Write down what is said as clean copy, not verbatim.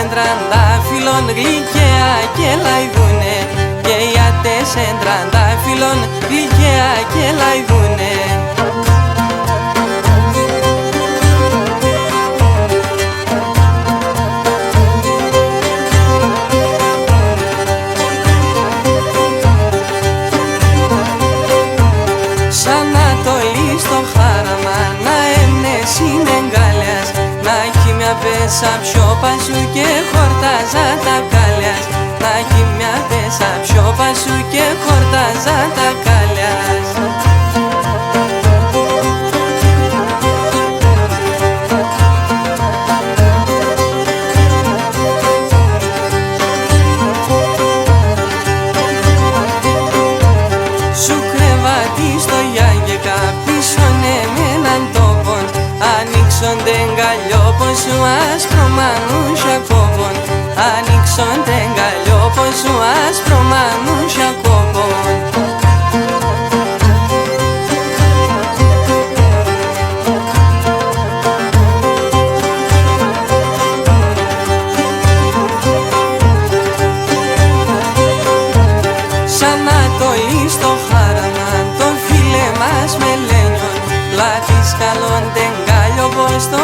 εν τραντάφυλλον γλυκαία και λαϊδούνε, και οι ατές εν τραντάφυλλον γλυκαία και λαϊδούνε. Σαν Ανατολή στο χάραμα να έμνες είναι εγκάλιας, να έχει μια πέσα πιο πασού και χορτάζα τα κάλιας, να έχει μια πέσα πιο πασού και χορτάζα τα κάλιας. Σου κρεβάτι στο Γιάνγκεκα πίσωνε με έναν τόπον, ανοίξονται εγκαλιόπον σου άσπρο μανούσια κόπον, ανοίξονται εγκαλιόπον σου άσπρο μανούσια κόπον. Σαν Ανατολή στο χάραμα το φίλε μας με λένιον, πλάτης καλόν τεγκάλιο πως το